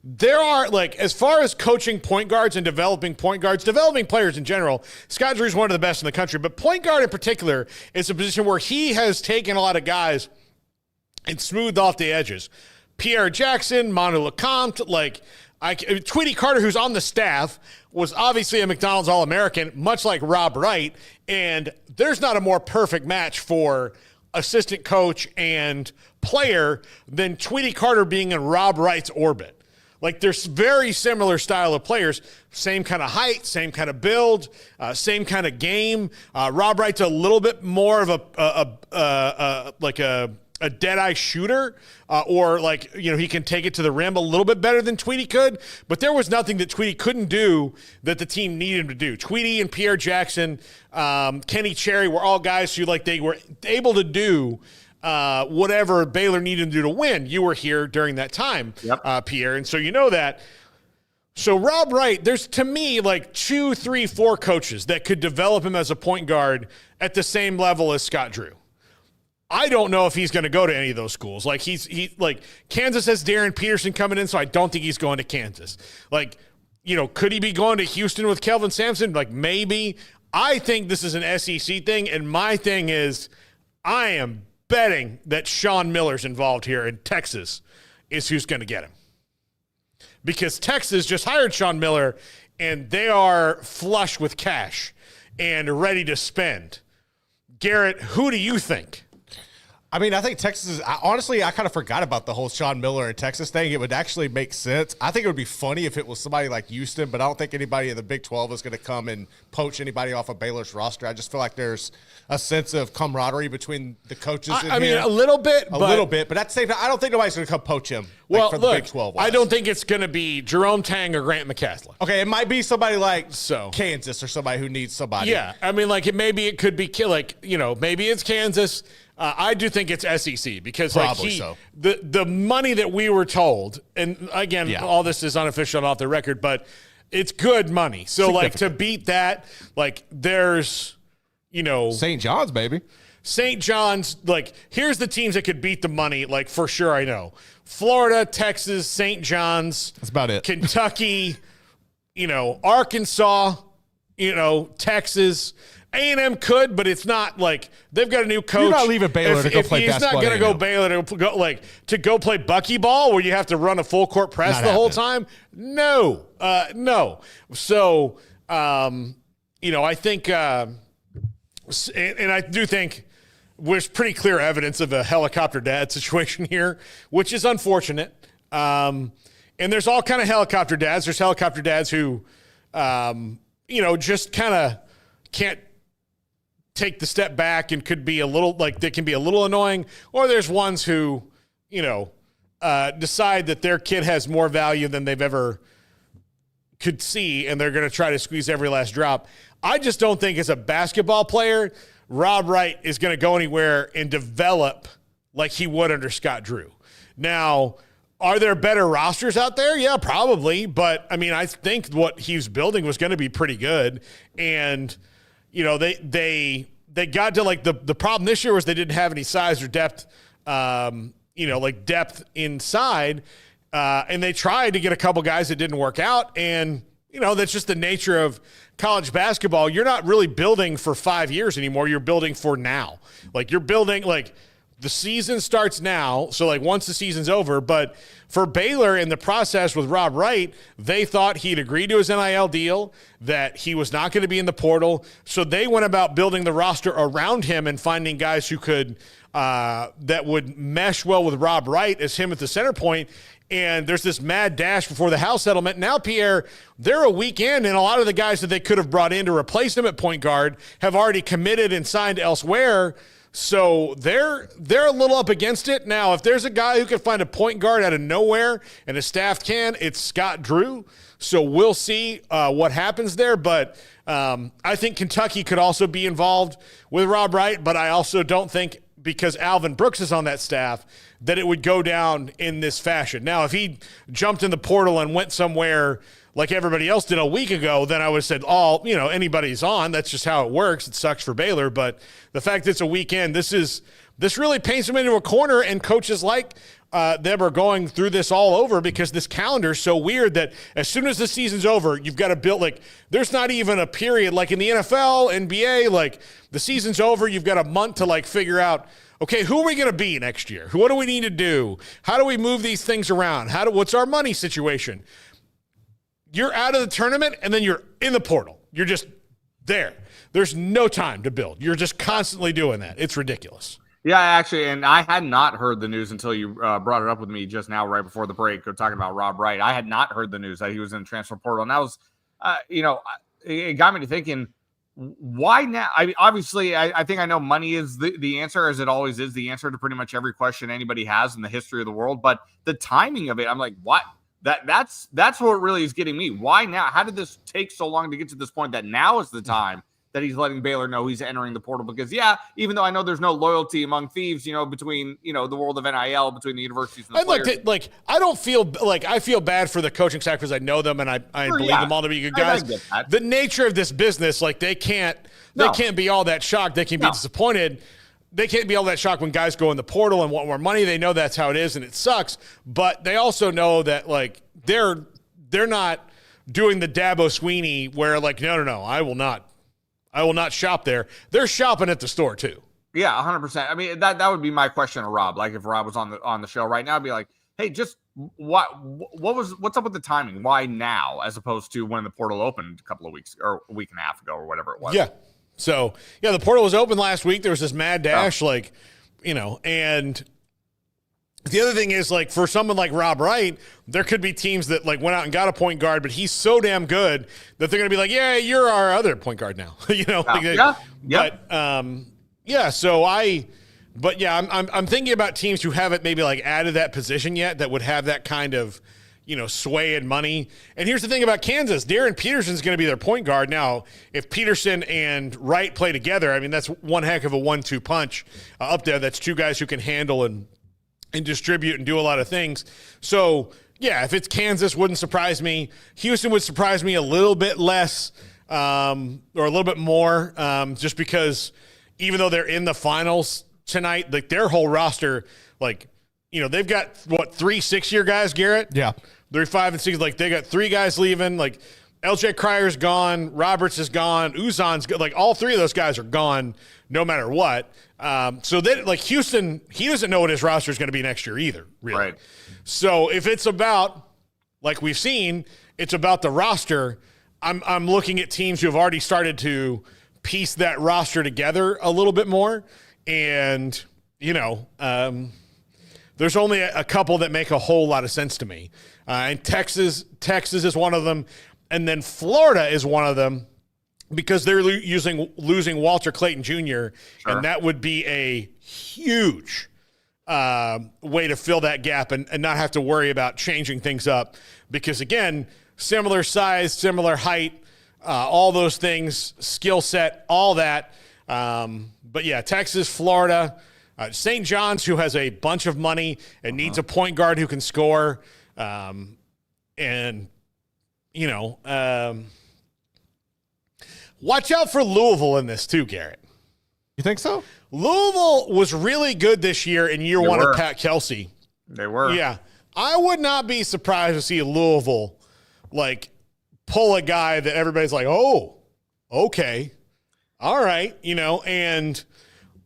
there are, like, as far as coaching point guards and developing point guards, developing players in general, Scott Drew is one of the best in the country. But point guard in particular is a position where he has taken a lot of guys and smoothed off the edges. Pierre Jackson, Manu LeCompte, Tweety Carter, who's on the staff, was obviously a McDonald's All-American, much like Rob Wright. And there's not a more perfect match for assistant coach and player than Tweety Carter being in Rob Wright's orbit. Like, there's very similar style of players, same kind of height, same kind of build, same kind of game. Rob Wright's a little bit more of a dead-eye shooter, or he can take it to the rim a little bit better than Tweety could. But there was nothing that Tweety couldn't do that the team needed him to do. Tweety and Pierre Jackson, Kenny Cherry were all guys who they were able to do whatever Baylor needed to do to win. You were here during that time, yep. Pierre, and so you know that. So Rob Wright, there's to me 2, 3, 4 coaches that could develop him as a point guard at the same level as Scott Drew. I don't know if he's going to go to any of those schools. Kansas has Darren Peterson coming in, so I don't think he's going to Kansas. Could he be going to Houston with Kelvin Sampson? Maybe. I think this is an SEC thing, and my thing is I am betting that Sean Miller's involved here, and Texas is who's going to get him. Because Texas just hired Sean Miller, and they are flush with cash and ready to spend. Garrett, who do you think? I mean, I think Texas is – honestly, I kind of forgot about the whole Sean Miller and Texas thing. It would actually make sense. I think it would be funny if it was somebody like Houston, but I don't think anybody in the Big 12 is going to come and poach anybody off of Baylor's roster. I just feel like there's a sense of camaraderie between the coaches in here. A little bit. A little bit, but at the same time, I don't think nobody's going to come poach him for the Big 12. I don't think it's going to be Jerome Tang or Grant McCaslin. Okay, it might be somebody like Kansas or somebody who needs somebody. Yeah, I mean, maybe it could be maybe it's Kansas. I do think it's SEC because the money that we were told, and again, all this is unofficial and off the record, but it's good money. So to beat that, there's, St. John's, baby. St. John's, here's the teams that could beat the money, for sure I know. Florida, Texas, St. John's. That's about it. Kentucky, Arkansas, Texas. A&M could, but it's not they've got a new coach. You're not leaving Baylor to go play basketball. He's not going to go Baylor to go play buckyball where you have to run a full court press the whole time. No, no. So, I think, and I do think there's pretty clear evidence of a helicopter dad situation here, which is unfortunate. And there's all kind of helicopter dads. There's helicopter dads who, just kind of can't take the step back and could be a little they can be a little annoying, or there's ones who, decide that their kid has more value than they've ever could see, and they're going to try to squeeze every last drop. I just don't think as a basketball player, Rob Wright is going to go anywhere and develop like he would under Scott Drew. Now, are there better rosters out there? Yeah, probably. But, I mean, I think what he was building was going to be pretty good. And, you know, they got to, like, the problem this year was they didn't have any size or depth, like depth inside. And they tried to get a couple guys that didn't work out. And, you know, that's just the nature of college basketball. You're not really building for 5 years anymore. You're building for now. Like, you're building, like, the season starts now, so like once the season's over. But for Baylor in the process with Rob Wright, they thought he'd agreed to his NIL deal, that he was not going to be in the portal. So they went about building the roster around him and finding guys who could that would mesh well with Rob Wright as him at the center point. And there's this mad dash before the House settlement. Now, Pierre, they're a week in, and a lot of the guys that they could have brought in to replace him at point guard have already committed and signed elsewhere. So they're a little up against it. Now, if there's a guy who can find a point guard out of nowhere and his staff can, it's Scott Drew. So we'll see what happens there. But I think Kentucky could also be involved with Rob Wright. But I also don't think, because Alvin Brooks is on that staff, that it would go down in this fashion. Now, if he jumped in the portal and went somewhere like everybody else did a week ago, then I would have said, anybody's on. That's just how it works. It sucks for Baylor. But the fact that it's a weekend, this really paints them into a corner, and coaches like them are going through this all over, because this calendar is so weird that as soon as the season's over, you've got to build, like, there's not even a period like in the NFL, NBA, like the season's over, you've got a month to like figure out, okay, who are we going to be next year? What do we need to do? How do we move these things around? What's our money situation? You're out of the tournament, and then you're in the portal. You're just there. There's no time to build. You're just constantly doing that. It's ridiculous. Yeah, actually, and I had not heard the news until you brought it up with me just now, right before the break, talking about Rob Wright. I had not heard the news that he was in the transfer portal, and that was, it got me to thinking, why now? I mean, obviously, I think I know money is the answer, as it always is the answer to pretty much every question anybody has in the history of the world. But the timing of it, I'm like, what? That's what really is getting me. Why now? How did this take so long to get to this point that now is the time that he's letting Baylor know he's entering the portal? Because, yeah, even though I know there's no loyalty among thieves, between, the world of NIL, between the universities and the players. I don't feel like, I feel bad for the coaching staff because I know them and I believe them all to be good guys. The nature of this business, like, they can't be all that shocked. They can be disappointed. They can't be all that shocked when guys go in the portal and want more money. They know that's how it is, and it sucks. But they also know that, like, they're not doing the Dabo Sweeney where, like, no, I will not shop there. They're shopping at the store too. Yeah, 100%. I mean, that would be my question to Rob. Like, if Rob was on the show right now, I'd be like, hey, just what's up with the timing? Why now, as opposed to when the portal opened a couple of weeks or a week and a half ago or whatever it was? Yeah. So, yeah, the portal was open last week. There was this mad dash, and the other thing is, like, for someone like Rob Wright, there could be teams that, like, went out and got a point guard, but he's so damn good that they're going to be like, yeah, you're our other point guard now. I'm thinking about teams who haven't maybe, like, added that position yet that would have that kind of, sway and money. And here's the thing about Kansas. Darren Peterson's going to be their point guard. Now, if Peterson and Wright play together, I mean, that's one heck of a 1-2 punch up there. That's two guys who can handle and distribute and do a lot of things. So, yeah, if it's Kansas, wouldn't surprise me. Houston would surprise me a little bit less or a little bit more, just because even though they're in the finals tonight, like, their whole roster, like, they've got, 3 6-year guys, Garrett? Yeah. 3, 5, and 6. Like, they got 3 guys leaving. Like, LJ Cryer's gone. Roberts is gone. Uzan's gone. Like, all 3 of those guys are gone no matter what. So then, like, Houston, he doesn't know what his roster is going to be next year either, really. Right. So if it's about, like we've seen, it's about the roster, I'm looking at teams who have already started to piece that roster together a little bit more. And, there's only a couple that make a whole lot of sense to me. And Texas is one of them. And then Florida is one of them, because they're losing Walter Clayton Jr., sure. And that would be a huge way to fill that gap and not have to worry about changing things up. Because, again, similar size, similar height, all those things, skill set, all that. But yeah, Texas, Florida, St. John's, who has a bunch of money and needs a point guard who can score. And, you know, watch out for Louisville in this too, Garrett. You think so? Louisville was really good this year in year one of Pat Kelsey. They were. Yeah. I would not be surprised to see Louisville, like, pull a guy that everybody's like, oh, okay. All right. You know, and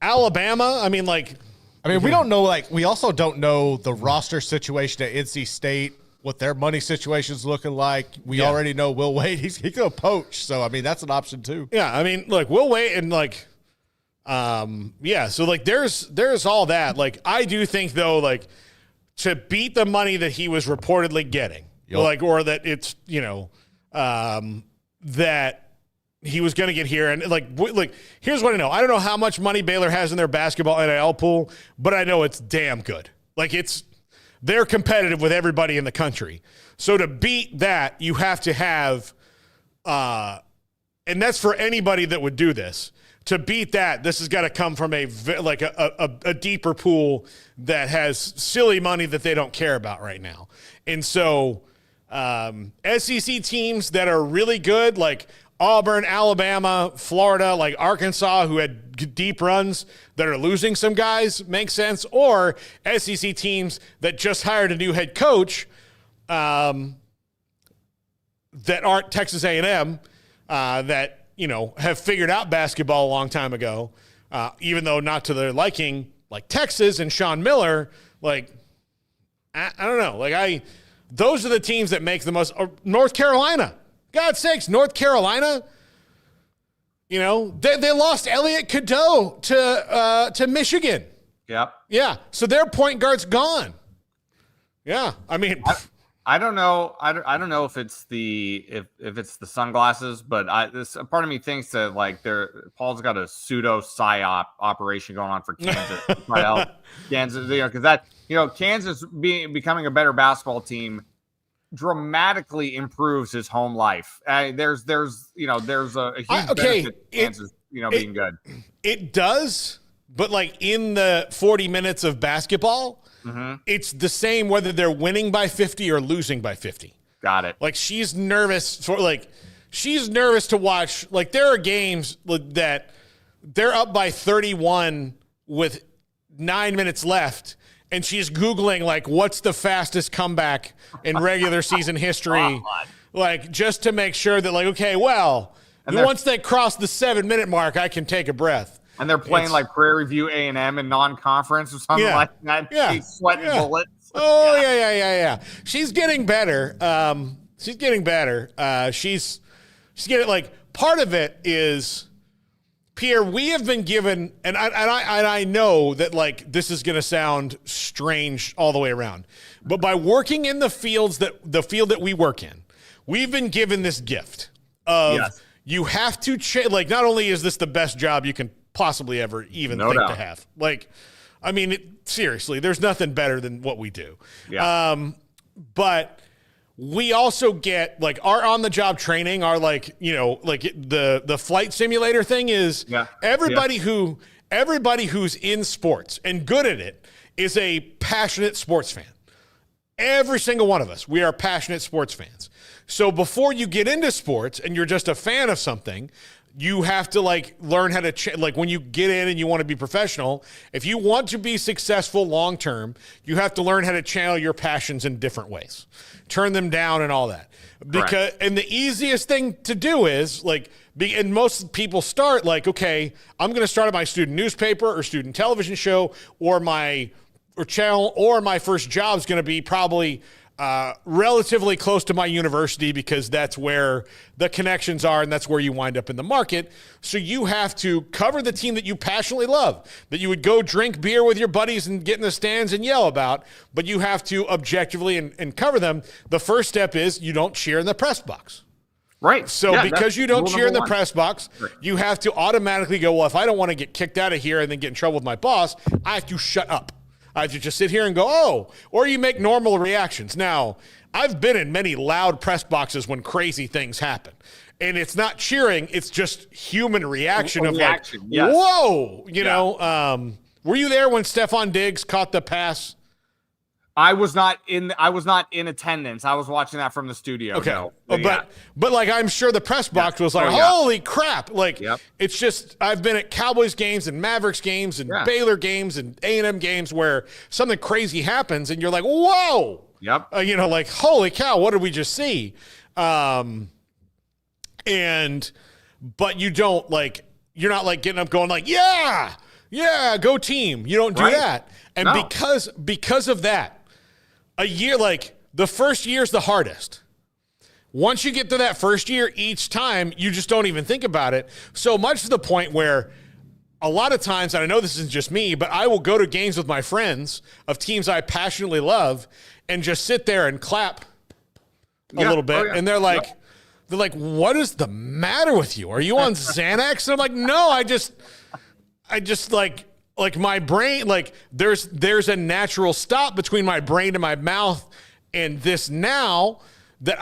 Alabama, I mean, we don't know, we also don't know the roster situation at NC State, what their money situation's looking like. We already know Will Wade, he's going to poach. So, I mean, that's an option too. Yeah. I mean, look, Will Wade and so there's all that. Like, I do think though, like, to beat the money that he was reportedly getting, or that it's, you know, that he was going to get here. And like, here's what I know. I don't know how much money Baylor has in their basketball NIL pool, but I know it's damn good. Like, they're competitive with everybody in the country. So to beat that, you have to have, and that's for anybody that would do this. To beat that, this has got to come from a deeper pool that has silly money that they don't care about right now. And so SEC teams that are really good, like Auburn, Alabama, Florida, like Arkansas, who had deep runs that are losing some guys, makes sense. Or SEC teams that just hired a new head coach that aren't Texas A&M, that, you know, have figured out basketball a long time ago, even though not to their liking, like Texas and Sean Miller. Like, I don't know. Those are the teams that make the most. North Carolina. God's sakes, North Carolina. You know, they lost Elliot Cadeau to Michigan. Yep. Yeah. So their point guard's gone. Yeah. I mean, I don't know. I don't know if it's if it's the sunglasses, but a part of me thinks that Paul's got a pseudo psyop operation going on for Kansas. To try to help Kansas, because Kansas becoming a better basketball team dramatically improves his home life. There's a huge benefit to Kansas, being good. It does, but in the 40 minutes of basketball, it's the same whether they're winning by 50 or losing by 50. Got it. She's nervous to watch. There are games that they're up by 31 with 9 minutes left, and she's Googling, what's the fastest comeback in regular season history, just to make sure that, okay, well, once they cross the 7-minute mark, I can take a breath. And they're playing Prairie View A&M in non-conference or something like that. Yeah. She's sweating bullets. Oh, yeah. She's getting better. She's getting, part of it is, Pierre, we have been given, and I know that this is going to sound strange all the way around, but by working in the field that we work in, we've been given this gift of you have to not only is this the best job you can possibly ever even think to have. Seriously, there's nothing better than what we do. Yeah. But we also get our on-the-job training, our the flight simulator thing is everybody who's in sports and good at it is a passionate sports fan. Every single one of us, we are passionate sports fans. So before you get into sports and you're just a fan of something, you have to learn how to when you get in and you want to be professional, if you want to be successful long term, you have to learn how to channel your passions in different ways, turn them down and all that. And the easiest thing to do is and most people start okay, I'm going to start at my student newspaper or student television show or channel, or my first job is going to be probably relatively close to my university because that's where the connections are and that's where you wind up in the market. So you have to cover the team that you passionately love, that you would go drink beer with your buddies and get in the stands and yell about, but you have to objectively and cover them. The first step is you don't cheer in the press box. Right. So because you don't cheer in the press box, you have to automatically go, well, if I don't want to get kicked out of here and then get in trouble with my boss, I have to shut up. Either just sit here and go, oh, or you make normal reactions. Now, I've been in many loud press boxes when crazy things happen. And it's not cheering, it's just human reaction of reaction, like, yes. whoa, you know. Were you there when Stephon Diggs caught the pass? I was not in attendance. I was watching that from the studio. Okay. No. But like, I'm sure the press box was like, holy crap. Like, it's just, I've been at Cowboys games and Mavericks games and Baylor games and A&M games where something crazy happens and you're like, whoa. Yep. You know, like, holy cow, what did we just see? But you don't like, you're not like getting up going like, yeah, go team. You don't do that. And because of that, a year, like the first year is the hardest. Once you get to that first year, each time you just don't even think about it. So much to the point where a lot of times, and I know this isn't just me, but I will go to games with my friends of teams I passionately love and just sit there and clap a little bit. And they're like, what is the matter with you? Are you on Xanax? And I'm like, no, I just like my brain, like there's a natural stop between my brain and my mouth and this now that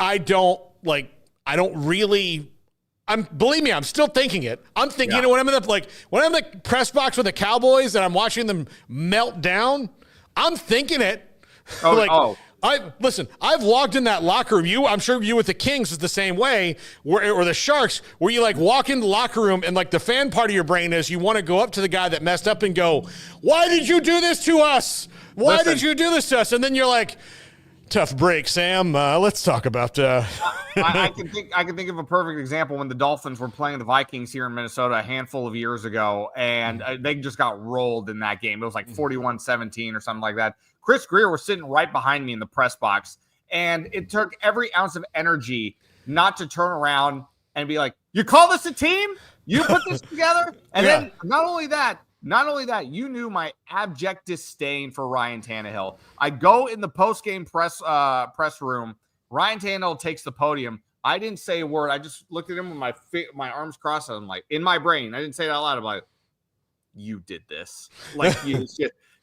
believe me, I'm still thinking it. I'm thinking it when I'm in the press box with the Cowboys and I'm watching them melt down, I'm thinking it. I've walked in that locker room. I'm sure you with the Kings is the same way, or the Sharks, where you like walk in the locker room and like the fan part of your brain is you want to go up to the guy that messed up and go, "Why did you do this to us? Why did you do this to us?" And then you're like, "Tough break, Sam. Let's talk about." I can think of a perfect example when the Dolphins were playing the Vikings here in Minnesota a handful of years ago, and they just got rolled in that game. It was like 41-17 or something like that. Chris Greer was sitting right behind me in the press box, and it took every ounce of energy not to turn around and be like, "You call this a team? You put this together?" And then not only that, you knew my abject disdain for Ryan Tannehill. I go in the post-game press room. Ryan Tannehill takes the podium. I didn't say a word. I just looked at him with my arms crossed. I'm like, in my brain, I didn't say it out loud. I'm like, "You did this. Like, you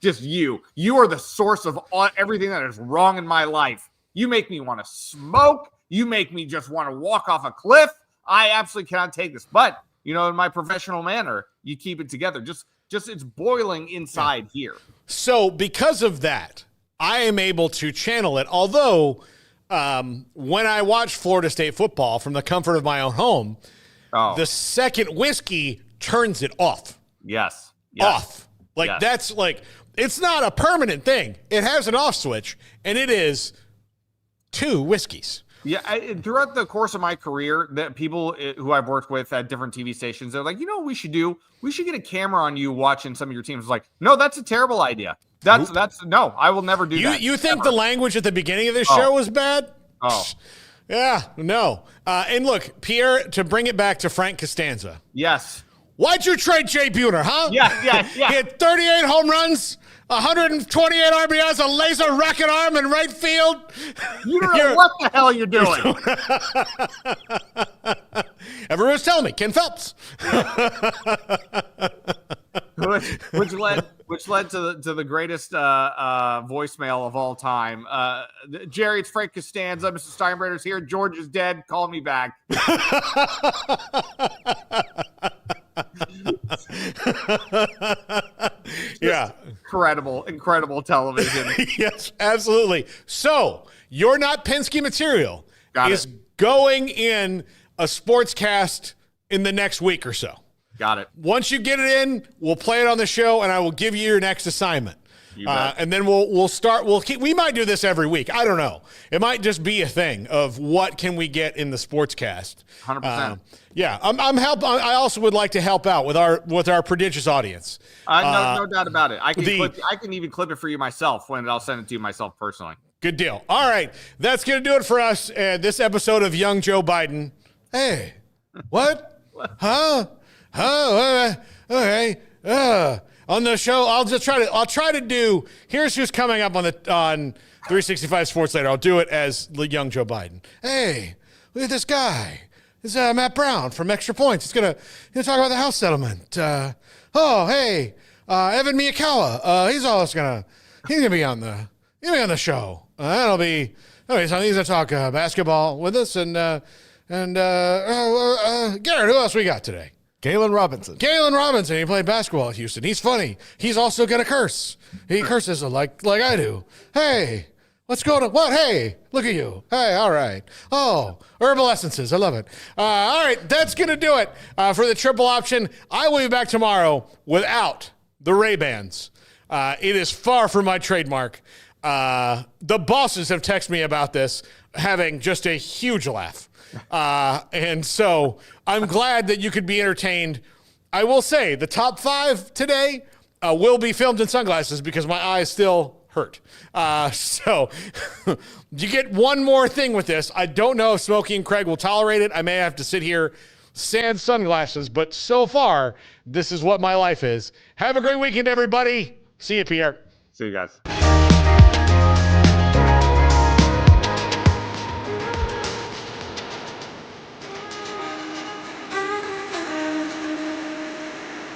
just you. You are the source of everything that is wrong in my life. You make me want to smoke. You make me just want to walk off a cliff. I absolutely cannot take this." But, you know, in my professional manner, you keep it together. Just it's boiling inside here. So because of that, I am able to channel it. Although when I watch Florida State football from the comfort of my own home, the second whiskey turns it off. Yes. Off. Like that's like, it's not a permanent thing. It has an off switch, and it is 2 whiskeys. Yeah, throughout the course of my career, that people who I've worked with at different TV stations, they're like, "You know what we should do? We should get a camera on you watching some of your teams." It's like, no, that's a terrible idea. That's no, I will never do that. You think ever. The language at the beginning of this show was bad? Oh, yeah, no. And look, Pierre, to bring it back to Frank Costanza. Yes. Why'd you trade Jay Buhner, huh? Yeah. He had 38 home runs, 128 RBIs, a laser rocket arm in right field. You don't know what the hell you're doing. Everyone's telling me, Ken Phelps. which led to the greatest voicemail of all time. Jerry, it's Frank Costanza. Mr. Steinbrenner's here. George is dead. Call me back. Yeah. Incredible television. Yes, absolutely. So You're Not Penske material is going in a sportscast in the next week or so. Got it. Once you get it in, we'll play it on the show, and I will give you your next assignment. And then we'll start. We might do this every week. I don't know. It might just be a thing of what can we get in the sportscast. 100%. Yeah, I'm help. I also would like to help out with our prodigious audience. No doubt about it. I can even clip it for you myself when I'll send it to you myself personally. Good deal. All right, that's gonna do it for us. This episode of Young Joe Biden. Hey, what? Huh? Okay. On the show, I'll try to do. Here's who's coming up on 365 Sports later. I'll do it as the Young Joe Biden. Hey, look at this guy. This is Matt Brown from Extra Points. He's gonna talk about the House settlement. Evan Miyakawa. He's also gonna He's gonna be on the show. That'll be something. He's gonna talk basketball with us, and Garrett. Who else we got today? Galen Robinson. He played basketball at Houston. He's funny. He's also gonna curse. He curses like I do. Hey, what's going on? What? Hey, look at you. Hey, all right. Oh, herbal essences. I love it. All right, that's gonna do it for the triple option. I will be back tomorrow without the Ray-Bans. It is far from my trademark. The bosses have texted me about this, having just a huge laugh. And so I'm glad that you could be entertained. I will say the top 5 today will be filmed in sunglasses because my eyes still hurt. So you get one more thing with this. I don't know if Smokey and Craig will tolerate it. I may have to sit here sans sunglasses, but so far, this is what my life is. Have a great weekend, everybody. See you, Pierre. See you guys.